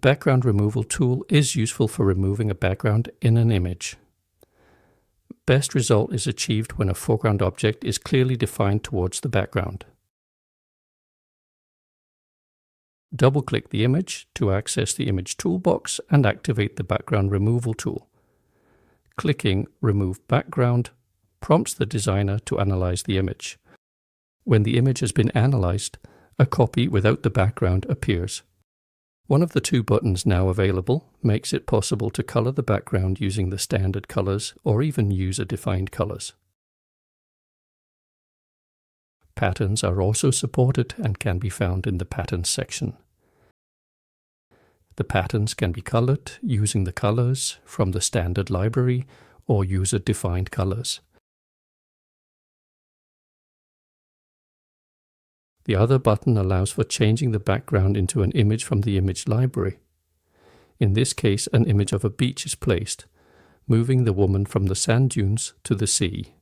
background removal tool is useful for removing a background in an image. Best result is achieved when a foreground object is clearly defined towards the background. Double-click the image to access the image toolbox and activate the background removal tool. Clicking Remove Background prompts the designer to analyze the image. When the image has been analyzed, a copy without the background appears. One of the two buttons now available makes it possible to color the background using the standard colors or even user-defined colors. Patterns are also supported and can be found in the Patterns section. The patterns can be colored using the colors from the standard library or user-defined colors. The other button allows for changing the background into an image from the image library. In this case, an image of a beach is placed, moving the woman from the sand dunes to the sea.